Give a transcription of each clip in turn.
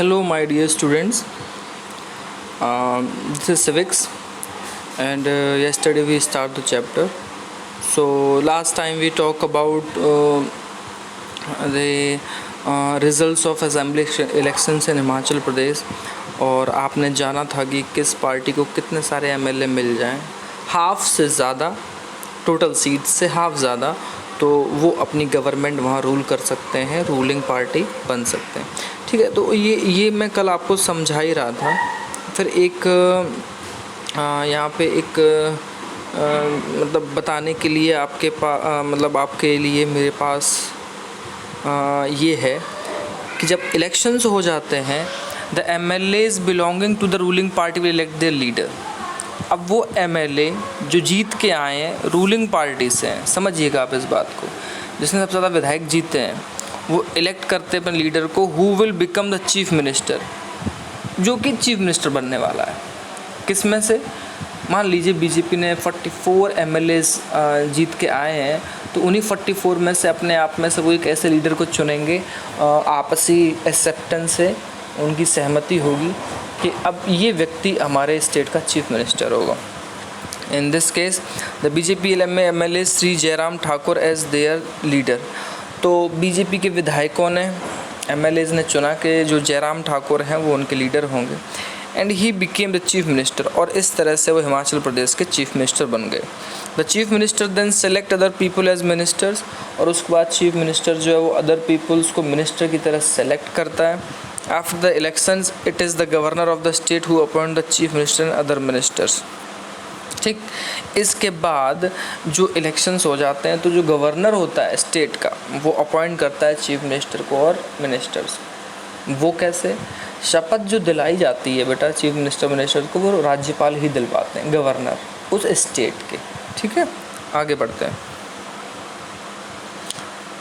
Hello, my dear students. This is civics, and yesterday we start the chapter. So last time we talk about the results of assembly elections in Himachal Pradesh, और आपने जाना था कि किस party को कितने सारे एमएलए मिल जाएं, हाफ से ज़्यादा, टोटल सीट से हाफ ज़्यादा, तो वो अपनी गवर्नमेंट वहाँ रूल कर सकते हैं, रूलिंग पार्टी बन सकते हैं। ठीक है, तो ये मैं कल आपको समझा ही रहा था। फिर एक यहाँ पे एक मतलब बताने के लिए आपके पास मतलब आपके लिए मेरे पास ये है कि जब इलेक्शंस हो जाते हैं, the MLAs belonging to the ruling party will elect their leader. अब वो एमएलए जो जीत के आए हैं रूलिंग पार्टी से हैं, समझिएगा आप इस बात को, जिसने सबसे ज़्यादा विधायक जीते हैं, वो इलेक्ट करते हैं अपने लीडर को, who will become the chief minister, जो कि चीफ मिनिस्टर बनने वाला है। किस में से? मान लीजिए बीजेपी ने 44 एमएलएज जीत के आए हैं, तो उन्हीं 44 में से अपने आप में से वो एक ऐसे लीडर को चुनेंगे, आपसी एक्सेप्टेंस से उनकी सहमति होगी कि अब ये व्यक्ति हमारे स्टेट का चीफ मिनिस्टर होगा। In this case the BJP MLA Shri Jairam Thakur as their leader. तो बीजेपी के विधायकों ने, एमएलएज ने चुना कि जो जयराम ठाकुर हैं वो उनके लीडर होंगे, and he became the chief minister, और इस तरह से वो हिमाचल प्रदेश के चीफ मिनिस्टर बन गए। The chief minister then select other people as ministers, और उसके बाद चीफ मिनिस्टर जो है वो अदर पीपल्स को मिनिस्टर की तरह सेलेक्ट करता है। After the elections, it is the governor of the state who appoint the chief minister and other ministers. ठीक, इसके बाद जो इलेक्शंस हो जाते हैं तो जो गवर्नर होता है स्टेट का, वो अपॉइंट करता है चीफ मिनिस्टर को और मिनिस्टर्स। वो कैसे? शपथ जो दिलाई जाती है बेटा चीफ मिनिस्टर को, वो राज्यपाल ही दिलवाते हैं, गवर्नर उस स्टेट के। ठीक है, आगे बढ़ते हैं।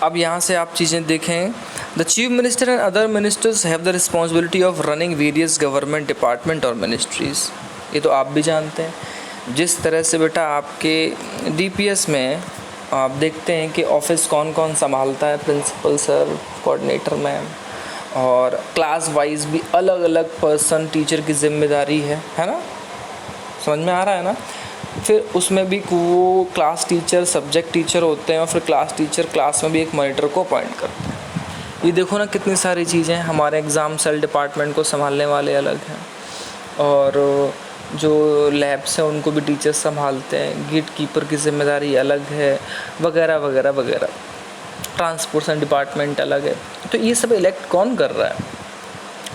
अब यहाँ से आप चीज़ें देखें। The chief minister and other ministers have the responsibility of running various government department और मिनिस्ट्रीज़। ये तो आप भी जानते हैं। जिस तरह से बेटा आपके डीपीएस में आप देखते हैं कि ऑफिस कौन कौन संभालता है, प्रिंसिपल सर, कोऑर्डिनेटर मैम, और क्लास वाइज भी अलग अलग पर्सन टीचर की जिम्मेदारी है ना? समझ में आ रहा है ना? फिर उसमें भी वो क्लास टीचर सब्जेक्ट टीचर होते हैं, और फिर क्लास टीचर क्लास में भी एक मॉनिटर को अपॉइंट करते हैं। ये देखो ना कितनी सारी चीज़ें। हमारे एग्ज़ाम सेल डिपार्टमेंट को संभालने वाले अलग हैं, और जो लैब्स हैं उनको भी टीचर्स संभालते हैं, गेट कीपर की जिम्मेदारी अलग है, वगैरह वगैरह वगैरह। ट्रांसपोर्टेशन डिपार्टमेंट अलग है। तो ये सब इलेक्ट कौन कर रहा है?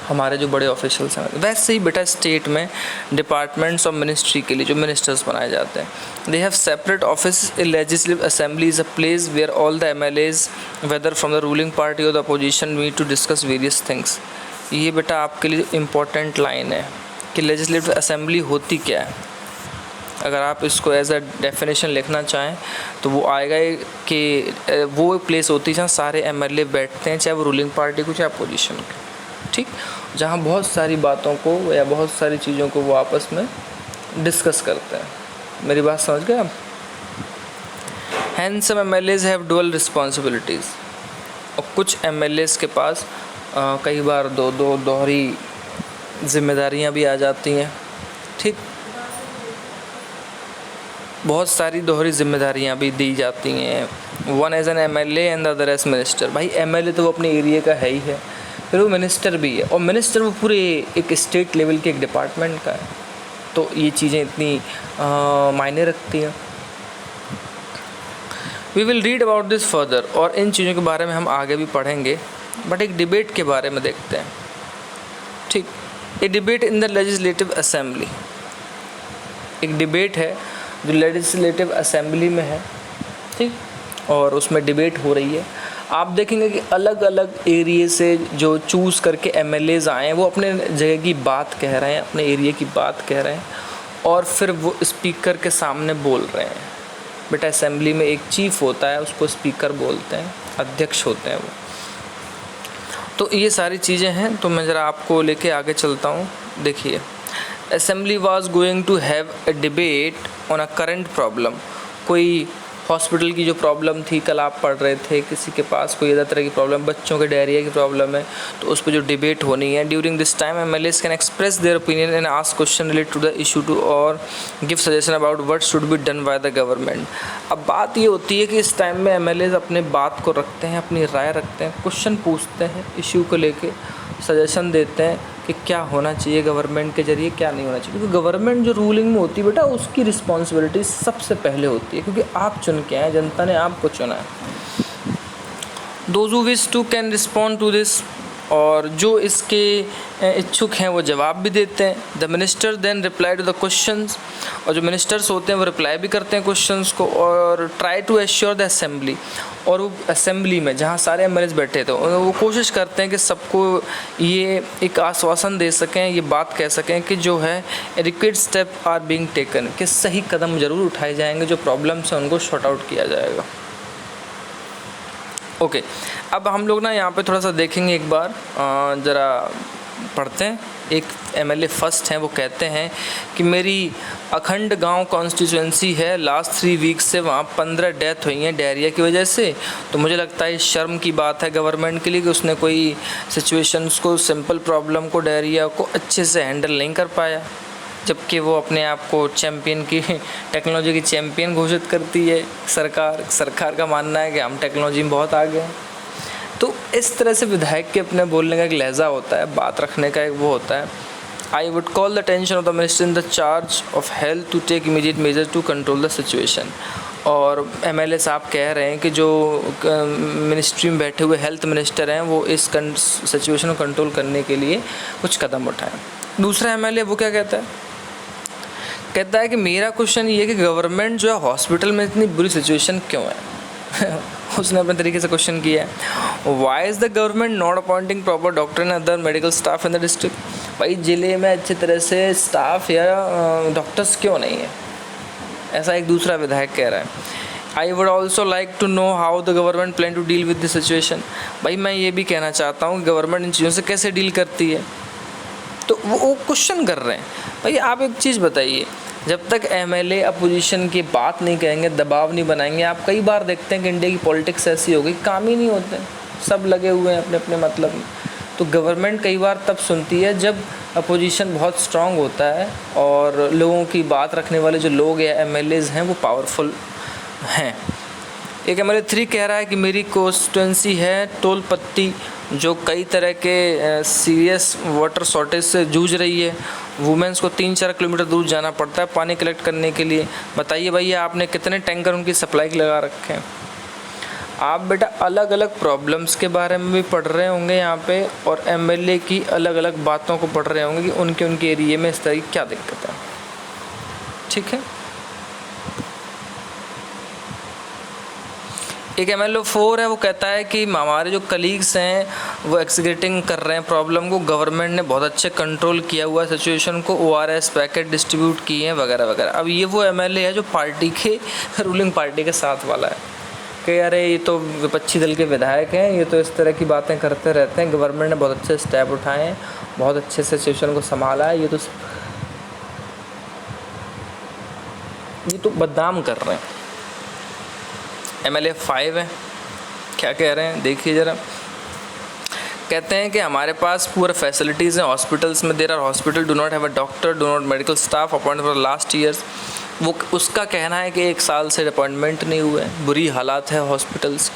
हमारे जो बड़े ऑफिशियल्स हैं। वैसे ही बेटा स्टेट में डिपार्टमेंट्स और मिनिस्ट्री के लिए जो मिनिस्टर्स बनाए जाते हैं, they have separate office. Legislative assembly is a place where all the MLAs whether from the ruling party और the opposition meet to discuss various things. ये बेटा आपके लिए इम्पोर्टेंट लाइन है कि लेजिस्लेटिव असेंबली होती क्या है। अगर आप इसको एज अ डेफिनेशन लिखना चाहें तो वो आएगा कि वो प्लेस होती है जहाँ सारे एमएलए बैठते हैं, चाहे वो रूलिंग पार्टी को चाहे अपोजिशन को। ठीक, जहाँ बहुत सारी बातों को या बहुत सारी चीज़ों को वो आपस में डिस्कस करते हैं। मेरी बात समझ गए आप? Hence some MLAs have dual responsibilities, और कुछ एमएलएज के पास कई बार दोहरी जिम्मेदारियाँ भी आ जाती हैं। ठीक, बहुत सारी दोहरी जिम्मेदारियाँ भी दी जाती हैं। One as an MLA and the other as minister. भाई एमएलए तो वो अपने एरिया का है ही है, फिर वो मिनिस्टर भी है, और मिनिस्टर वो पूरे एक स्टेट लेवल के एक डिपार्टमेंट का है। तो ये चीज़ें इतनी मायने रखती हैं। We will read about this further, और इन चीज़ों के बारे में हम आगे भी पढ़ेंगे, बट एक डिबेट के बारे में देखते हैं। ठीक, a debate in the legislative assembly. एक डिबेट है जो लेजिस्लेटिव असेंबली में है। ठीक, और उसमें डिबेट हो रही है। आप देखेंगे कि अलग अलग एरिया से जो चूज़ करके एमएलएज आए हैं वो अपने जगह की बात कह रहे हैं, अपने एरिया की बात कह रहे हैं, और फिर वो स्पीकर के सामने बोल रहे हैं। बेटा असेंबली में एक चीफ होता है, उसको स्पीकर बोलते हैं, अध्यक्ष होते हैं वो। तो ये सारी चीज़ें हैं। तो मैं ज़रा आपको लेके आगे चलता हूँ। देखिए, assembly was going to have a debate on a current problem. कोई हॉस्पिटल की जो प्रॉब्लम थी, कल आप पढ़ रहे थे, किसी के पास कोई अदर तरह की प्रॉब्लम, बच्चों के डायरिया की प्रॉब्लम है, तो उस पर जो डिबेट होनी है, during this time MLAs can express their opinion and ask question related to the issue to और give suggestion about what should be done by the government. अब बात ये होती है कि इस टाइम में एमएलएस अपने बात को रखते हैं, अपनी राय रखते हैं, क्वेश्चन पूछते हैं, इशू को लेके सजेशन देते हैं कि क्या होना चाहिए गवर्नमेंट के ज़रिए, क्या नहीं होना चाहिए, क्योंकि गवर्नमेंट जो रूलिंग में होती है बेटा, उसकी रिस्पॉन्सिबिलिटी सबसे पहले होती है, क्योंकि आप चुन के आए, जनता ने आपको चुना है। Those who wish to can respond to this, और जो इसके इच्छुक हैं वो जवाब भी देते हैं। The minister then reply to the questions, और जो मिनिस्टर्स होते हैं वो रिप्लाई भी करते हैं क्वेश्चंस को, और try to assure the assembly, और वो असेंबली में जहाँ सारे एमएलएस बैठे थे वो कोशिश करते हैं कि सबको ये एक आश्वासन दे सकें, ये बात कह सकें कि जो है adequate step are being taken, कि सही कदम ज़रूर उठाए जाएंगे, जो प्रॉब्लम्स हैं उनको शॉर्ट आउट किया जाएगा। ओके, अब हम लोग ना यहाँ पे थोड़ा सा देखेंगे, एक बार ज़रा पढ़ते हैं। एक एमएलए फर्स्ट हैं, वो कहते हैं कि मेरी अखंड गांव कॉन्स्टिट्यूंसी है, लास्ट 3 वीक्स से वहाँ 15 डेथ हुई हैं डायरिया की वजह से। तो मुझे लगता है शर्म की बात है गवर्नमेंट के लिए कि उसने कोई सिचुएशंस को, सिंपल प्रॉब्लम को, डायरिया को अच्छे से हैंडल नहीं कर पाया, जबकि वो अपने आप को चैम्पियन की, टेक्नोलॉजी की चैम्पियन घोषित करती है सरकार का मानना है कि हम टेक्नोलॉजी में बहुत आगे हैं। तो इस तरह से विधायक के अपने बोलने का एक लहजा होता है, बात रखने का एक वो होता है। I would call the attention of the minister in the charge of health to take immediate measure to control the situation. और एमएलए साहब कह रहे हैं कि जो मिनिस्ट्री में बैठे हुए हेल्थ मिनिस्टर हैं वो इस सिचुएशन को कंट्रोल करने के लिए कुछ कदम उठाएं। दूसरा एमएलए वो क्या कहता है कि मेरा क्वेश्चन ये है कि गवर्नमेंट जो है हॉस्पिटल में इतनी बुरी सिचुएशन क्यों है। उसने अपने तरीके से क्वेश्चन किया है, why is the government not appointing proper doctor and other medical staff in the district. भाई ज़िले में अच्छी तरह से स्टाफ या डॉक्टर्स क्यों नहीं है, ऐसा एक दूसरा विधायक कह रहा है। I would also like to know how the government plan to deal with the situation. भाई मैं ये भी कहना चाहता हूँ कि गवर्नमेंट इन चीज़ों से कैसे डील करती है। तो वो क्वेश्चन कर रहे हैं। भाई आप एक चीज़ बताइए, जब तक एमएलए अपोजिशन की बात नहीं कहेंगे, दबाव नहीं बनाएंगे, आप कई बार देखते हैं कि इंडिया की पॉलिटिक्स ऐसी हो गई, काम ही नहीं होते, सब लगे हुए हैं अपने अपने मतलब में। तो गवर्नमेंट कई बार तब सुनती है जब अपोजिशन बहुत स्ट्रांग होता है और लोगों की बात रखने वाले जो लोग या एमएलएज हैं वो पावरफुल हैं। एक एमएलए 3 कह रहा है कि मेरी कॉन्स्टिट्यूंसी है टोल पट्टी, जो कई तरह के सीरियस वाटर शॉर्टेज से जूझ रही है। वुमेंस को 3-4 किलोमीटर दूर जाना पड़ता है पानी कलेक्ट करने के लिए। बताइए भैया आपने कितने टैंकर उनकी सप्लाई के लगा रखे हैं। आप बेटा अलग अलग प्रॉब्लम्स के बारे में भी पढ़ रहे होंगे यहाँ पे, और एमएलए की अलग अलग बातों को पढ़ रहे होंगे कि उनके एरिया में इस तरह की क्या दिक्कत है। ठीक है। एक एमएलए 4 है, वो कहता है कि हमारे जो कलीग्स हैं वो एक्सग्रेटिंग कर रहे हैं प्रॉब्लम को, गवर्नमेंट ने बहुत अच्छे कंट्रोल किया हुआ सिचुएशन को, ORS पैकेट डिस्ट्रीब्यूट किए हैं वगैरह वगैरह। अब ये वो एमएलए है जो पार्टी के, रूलिंग पार्टी के साथ वाला है कि अरे ये तो विपक्षी दल के विधायक हैं, ये तो इस तरह की बातें करते रहते हैं, गवर्नमेंट ने बहुत अच्छे स्टेप उठाए हैं, बहुत अच्छे से सिचुएशन को संभाला है, ये तो बदनाम कर रहे हैं। एमएलए 5 है, क्या कह रहे हैं देखिए ज़रा। कहते हैं कि हमारे पास पूरा फैसिलिटीज़ हैं हॉस्पिटल्स में, there are hospital do not have a doctor, do not medical staff appointed for last years. वो उसका कहना है कि 1 साल से अपॉइंटमेंट नहीं हुए, बुरी हालात है हॉस्पिटल्स।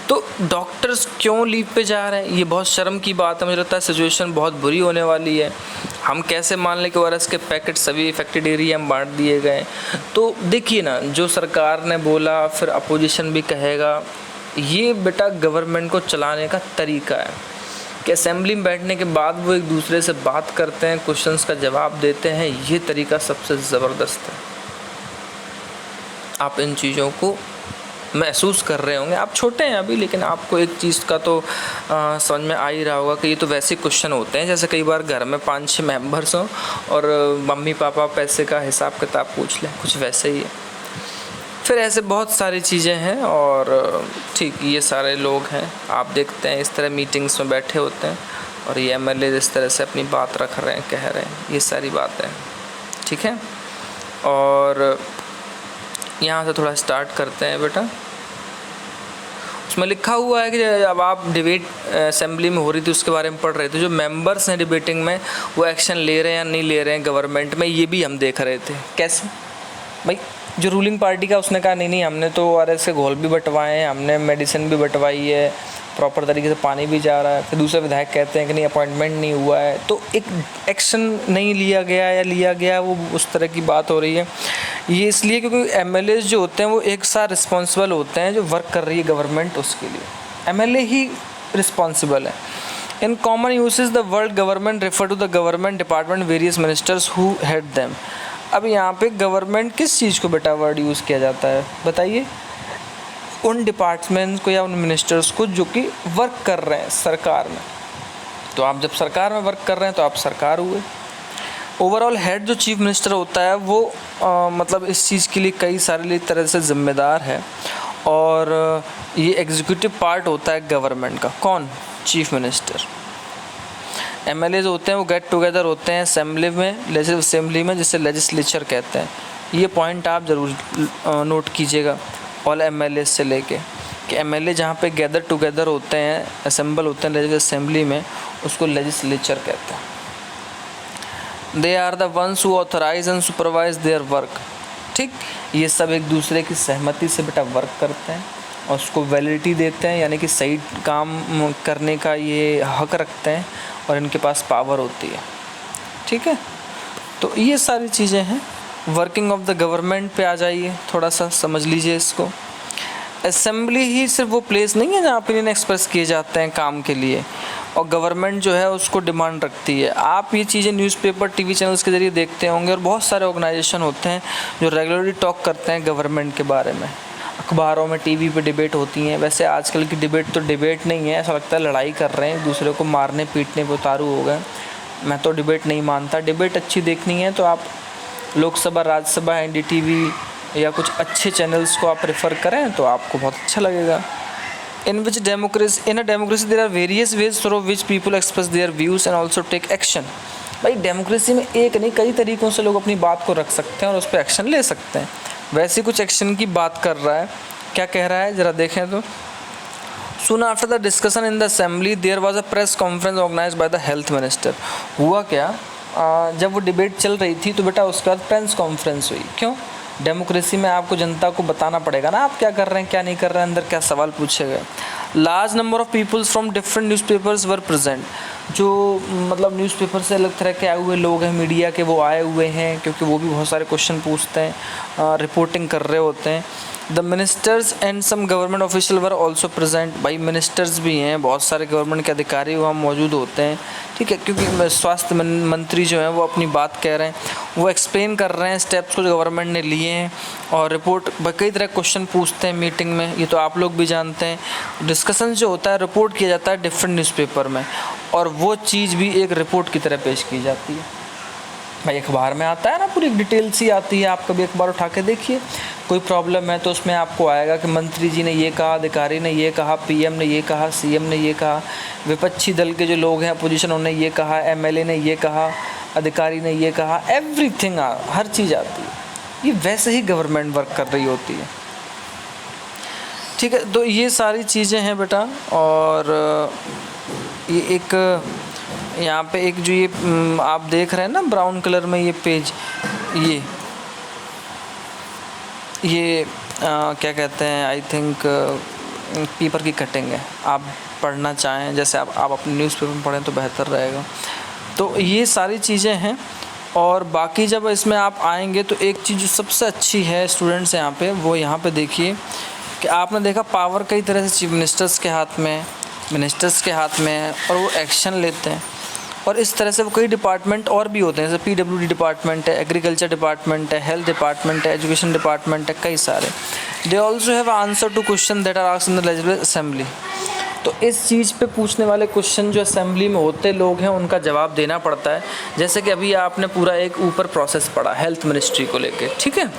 तो डॉक्टर्स क्यों लीव पे जा रहे हैं, ये बहुत शर्म की बात है। मुझे लगता है सिचुएशन बहुत बुरी होने वाली है। हम कैसे मान लें कि ORS के पैकेट सभी इफेक्टेड एरिया में बांट दिए गए। तो देखिए ना, जो सरकार ने बोला फिर अपोजिशन भी कहेगा, ये बेटा गवर्नमेंट को चलाने का तरीका है कि असेंबली में बैठने के बाद वो एक दूसरे से बात करते हैं, क्वेश्चंस का जवाब देते हैं। ये तरीका सबसे ज़बरदस्त है। आप इन चीज़ों को महसूस कर रहे होंगे, आप छोटे हैं अभी, लेकिन आपको एक चीज़ का तो समझ में आ ही रहा होगा कि ये तो वैसे क्वेश्चन होते हैं जैसे कई बार घर में 5-6 मेंबर्स हों और मम्मी पापा पैसे का हिसाब किताब पूछ लें, कुछ वैसे ही है। फिर ऐसे बहुत सारी चीज़ें हैं और ठीक ये सारे लोग हैं, आप देखते हैं इस तरह मीटिंग्स में बैठे होते हैं और ये एमएलए इस तरह से अपनी बात रख रहे हैं, कह रहे हैं, ये सारी बातें ठीक है। और यहाँ से थोड़ा स्टार्ट करते हैं बेटा। उसमें लिखा हुआ है कि अब आप डिबेट असेंबली में हो रही थी उसके बारे में पढ़ रहे थे, जो मेंबर्स हैं डिबेटिंग में वो एक्शन ले रहे हैं या नहीं ले रहे हैं गवर्नमेंट में, ये भी हम देख रहे थे। कैसे भाई, जो रूलिंग पार्टी का उसने कहा नहीं हमने तो ORS के घोल भी बंटवाए हैं, हमने मेडिसिन भी बंटवाई है, प्रॉपर तरीके से पानी भी जा रहा है। फिर दूसरे विधायक कहते हैं कि नहीं अपॉइंटमेंट नहीं हुआ है, तो एक एक्शन नहीं लिया गया या लिया गया, वो उस तरह की बात हो रही है। ये इसलिए क्योंकि MLAs जो होते हैं वो एक साथ रिस्पॉन्सिबल होते हैं, जो वर्क कर रही है गवर्नमेंट उसके लिए MLA ही रिस्पॉन्सिबल है। In common usage the word government refer to the government department various ministers who head them. अब यहाँ पे गवर्नमेंट किस चीज़ को बेटा वर्ड यूज़ किया जाता है बताइए? उन डिपार्टमेंट को या उन मिनिस्टर्स को जो कि वर्क कर रहे हैं सरकार में। तो आप जब सरकार में वर्क कर रहे हैं तो आप सरकार हुए। ओवरऑल हेड जो चीफ मिनिस्टर होता है वो मतलब इस चीज़ के लिए कई सारे तरह से जिम्मेदार है, और ये एग्जीक्यूटिव पार्ट होता है गवर्नमेंट का। कौन? Chief minister. MLAs होते हैं वो गेट टुगेदर होते हैं असेंबली में, लेजिस्लेटिव असेंबली में, जिसे लेजिस्लेचर कहते हैं। ये पॉइंट आप ज़रूर नोट कीजिएगा ऑल MLAs से लेके, कि MLA जहाँ पे गैदर टुगेदर होते हैं, असेंबल होते हैं लेजिस्लेटिव असेंबली में, उसको लेजिस्लेचर कहते हैं। They are the ones who authorise and supervise their work. ठीक, ये सब एक दूसरे की सहमति से बेटा वर्क करते हैं और उसको वैलिडिटी देते हैं, यानी कि सही काम करने का ये हक रखते हैं और इनके पास पावर होती है। ठीक है, तो ये सारी चीज़ें हैं। वर्किंग ऑफ द गवर्नमेंट पे आ जाइए, थोड़ा सा समझ लीजिए इसको। असेंबली ही सिर्फ वो प्लेस नहीं है जहाँ ओपिनियन एक्सप्रेस किए जाते हैं काम के लिए, और गवर्नमेंट जो है उसको डिमांड रखती है। आप ये चीज़ें न्यूज़पेपर TV चैनल्स के ज़रिए देखते होंगे, और बहुत सारे ऑर्गेनाइजेशन होते हैं जो रेगुलरली टॉक करते हैं गवर्नमेंट के बारे में। अखबारों में, TV पे डिबेट होती हैं। वैसे आजकल की डिबेट तो डिबेट नहीं है, ऐसा लगता है लड़ाई कर रहे हैं, दूसरे को मारने पीटने पे उतारू हो गए। मैं तो डिबेट नहीं मानता। डिबेट अच्छी देखनी है तो आप लोकसभा, राज्यसभा, NDTV या कुछ अच्छे चैनल्स को आप प्रेफर करें तो आपको बहुत अच्छा लगेगा। In which democracy, in a democracy there are various ways through which people express their views and also take action. भाई डेमोक्रेसी में एक नहीं कई तरीक़ों से लोग अपनी बात को रख सकते हैं और उस पर एक्शन ले सकते हैं। वैसे कुछ एक्शन की बात कर रहा है। क्या कह रहा है ज़रा देखें तो। Soon after the discussion in the assembly, there was a press conference organized by the health minister। हुआ क्या, जब वो डिबेट चल रही थी तो बेटा उसके बाद प्रेस कॉन्फ्रेंस हुई। क्यों? डेमोक्रेसी में आपको जनता को बताना पड़ेगा ना आप क्या कर रहे हैं क्या नहीं कर रहे हैं, अंदर क्या सवाल पूछे गए। Large number of peoples from different newspapers were present. जो मतलब न्यूज़पेपर से अलग तरह के आए हुए लोग हैं, मीडिया के, वो आए हुए हैं, क्योंकि वो भी बहुत सारे क्वेश्चन पूछते हैं, रिपोर्टिंग कर रहे होते हैं। The ministers and some government official were also present. भाई मिनिस्टर्स भी हैं, बहुत सारे गवर्नमेंट के अधिकारी वहाँ मौजूद होते हैं। ठीक है, क्योंकि स्वास्थ्य मंत्री जो हैं वो अपनी बात कह रहे हैं, वो एक्सप्लेन कर रहे हैं स्टेप्स को जो गवर्नमेंट ने लिए हैं, और रिपोर्ट कई तरह क्वेश्चन पूछते हैं मीटिंग में, ये तो आप लोग भी जानते हैं। डिस्कशन जो होता है रिपोर्ट किया जाता है डिफरेंट न्यूज़पेपर में, और वो चीज़ भी एक रिपोर्ट की तरह पेश की जाती है। भाई अखबार में आता है ना, पूरी डिटेल सी आती है, आप कभी अखबार उठा के देखिए। कोई प्रॉब्लम है तो उसमें आपको आएगा कि मंत्री जी ने ये कहा, अधिकारी ने ये कहा, PM ने ये कहा, CM ने ये कहा, विपक्षी दल के जो लोग हैं अपोजिशन उन्होंने ये कहा, MLA ने ये कहा, अधिकारी ने ये कहा, एवरीथिंग हर चीज़ आती है। ये वैसे ही गवर्नमेंट वर्क कर रही होती है। ठीक है, तो ये सारी चीज़ें हैं बेटा। और ये एक यहाँ पे एक जो ये आप देख रहे हैं ना ब्राउन कलर में ये पेज, ये क्या कहते हैं, आई थिंक पेपर की कटिंग है। आप पढ़ना चाहें, जैसे आप अपने न्यूज़पेपर में पढ़ें तो बेहतर रहेगा। तो ये सारी चीज़ें हैं। और बाकी जब इसमें आप आएंगे तो एक चीज़ जो सबसे अच्छी है स्टूडेंट्स यहाँ पे, वो यहाँ पे देखिए कि आपने देखा पावर कई तरह से चीफ मिनिस्टर्स के हाथ में, मिनिस्टर्स के हाथ में है, और वो एक्शन लेते हैं। और इस तरह से वो कई डिपार्टमेंट और भी होते हैं, जैसे PWD डिपार्टमेंट है, एग्रीकल्चर डिपार्टमेंट है, हेल्थ डिपार्टमेंट है, एजुकेशन डिपार्टमेंट है, कई सारे। They also have answer to question that are asked in the legislative assembly. तो इस चीज़ पे पूछने वाले क्वेश्चन जो असेंबली में होते लोग हैं उनका जवाब देना पड़ता है। जैसे कि अभी आपने पूरा एक ऊपर प्रोसेस पढ़ा हेल्थ मिनिस्ट्री को लेके, ठीक है।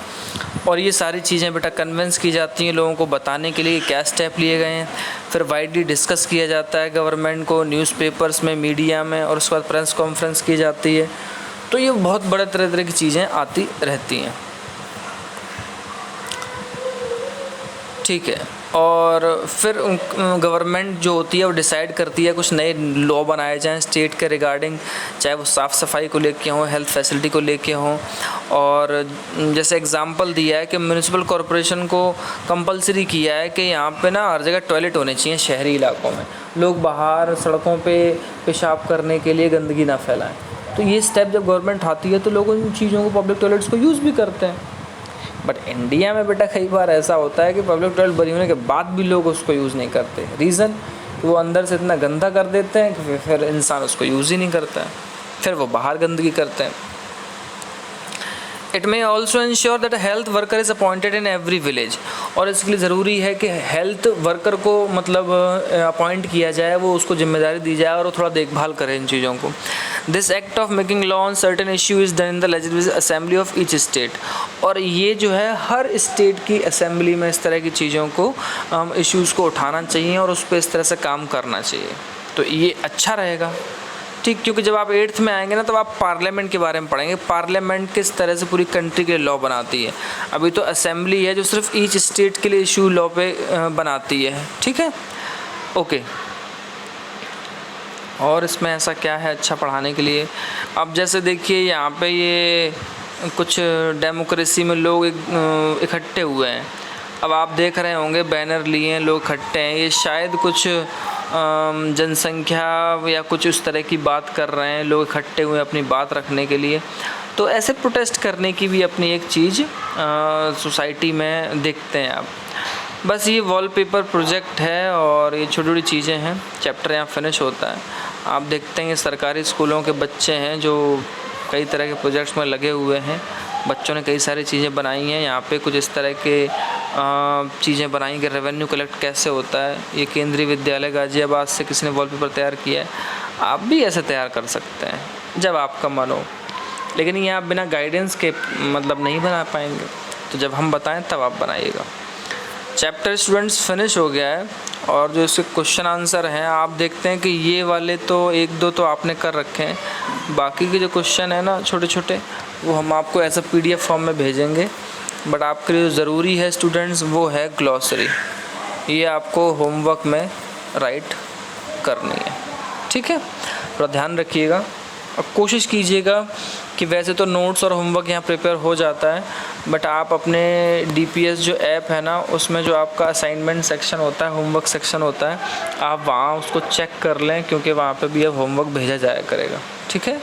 और ये सारी चीज़ें बेटा कन्विंस की जाती हैं लोगों को बताने के लिए क्या स्टेप लिए गए हैं, फिर वाइडली डिस्कस किया जाता है गवर्नमेंट को, न्यूज़पेपर्स में, मीडिया में, और उसके बाद प्रेस कॉन्फ्रेंस की जाती है। तो ये बहुत बड़े तरह की चीज़ें आती रहती हैं। ठीक है। और फिर गवर्नमेंट जो होती है वो डिसाइड करती है कुछ नए लॉ बनाए जाएं स्टेट के रिगार्डिंग, चाहे वो साफ़ सफाई को लेके हों, हेल्थ फैसिलिटी को लेके हों। और जैसे एग्जांपल दिया है कि म्यूनिसिपल कॉरपोरेशन को कंपलसरी किया है कि यहाँ पे ना हर जगह टॉयलेट होने चाहिए शहरी इलाकों में, लोग बाहर सड़कों पे पेशाब करने के लिए गंदगी ना फैलाएं। तो ये स्टेप जब गवर्नमेंट आती है तो लोग उन चीज़ों को, पब्लिक टॉयलेट्स को यूज़ भी करते हैं। बट इंडिया में बेटा कई बार ऐसा होता है कि पब्लिक टॉयलेट बनी होने के बाद भी लोग उसको यूज़ नहीं करते। रीज़न, वो अंदर से इतना गंदा कर देते हैं कि फिर इंसान उसको यूज़ ही नहीं करता है, फिर वो बाहर गंदगी करते हैं। It may also ensure that health worker is appointed in every village, और इसके लिए ज़रूरी है कि हेल्थ वर्कर को मतलब अपॉइंट किया जाए, वो उसको जिम्मेदारी दी जाए और वो थोड़ा देखभाल करे इन चीज़ों को। This act of making law on certain issue is done in the legislative assembly of each state, और ये जो है हर स्टेट की असेंबली में इस तरह की चीज़ों को, इश्यूज़ को उठाना चाहिए और उस पर इस तरह से काम करना चाहिए। तो ये अच्छा रहेगा, ठीक, क्योंकि जब आप 8th में आएंगे ना तब आप पार्लियामेंट के बारे में पढ़ेंगे, पार्लियामेंट किस तरह से पूरी कंट्री के लिए लॉ बनाती है। अभी तो असेंबली है जो सिर्फ ईच स्टेट के लिए इशू लॉ पे बनाती है, ठीक है, ओके। और इसमें ऐसा क्या है अच्छा पढ़ाने के लिए, अब जैसे देखिए यहाँ पे ये कुछ डेमोक्रेसी में लोग इकट्ठे हुए हैं। अब आप देख रहे होंगे बैनर लिए हैं, लोग इकट्ठे हैं, ये शायद कुछ जनसंख्या या कुछ उस तरह की बात कर रहे हैं, लोग इकट्ठे हुए अपनी बात रखने के लिए। तो ऐसे प्रोटेस्ट करने की भी अपनी एक चीज़ सोसाइटी में देखते हैं आप। बस ये वॉलपेपर प्रोजेक्ट है और ये छोटी छोटी चीज़ें हैं, चैप्टर यहाँ फिनिश होता है। आप देखते हैं सरकारी स्कूलों के बच्चे हैं जो कई तरह के प्रोजेक्ट्स में लगे हुए हैं, बच्चों ने कई सारी चीज़ें बनाई हैं। यहाँ पे कुछ इस तरह के चीज़ें बनाई कि रेवेन्यू कलेक्ट कैसे होता है। ये केंद्रीय विद्यालय गाज़ियाबाद से किसी ने वॉलपेपर तैयार किया है, आप भी ऐसे तैयार कर सकते हैं जब आपका मन हो, लेकिन ये आप बिना गाइडेंस के मतलब नहीं बना पाएंगे, तो जब हम बताएं तब आप बनाइएगा। चैप्टर स्टूडेंट्स फिनिश हो गया है और जो इसके क्वेश्चन आंसर हैं आप देखते हैं कि ये वाले तो 1-2 तो आपने कर रखे हैं, बाकी के जो क्वेश्चन है ना छोटे छोटे वो हम आपको ऐसा PDF फॉर्म में भेजेंगे। बट आपके लिए जो ज़रूरी है स्टूडेंट्स वो है ग्लॉसरी, ये आपको होमवर्क में राइट करनी है, ठीक है। थोड़ा ध्यान रखिएगा और कोशिश कीजिएगा कि वैसे तो नोट्स और होमवर्क यहाँ प्रिपेयर हो जाता है, बट आप अपने DPS जो ऐप है ना उसमें जो आपका असाइनमेंट सेक्शन होता है, होमवर्क सेक्शन होता है, आप वहाँ उसको चेक कर लें क्योंकि वहाँ पे भी अब होमवर्क भेजा जाया करेगा, ठीक है।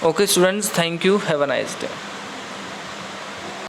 Okay students, thank you, have a nice day.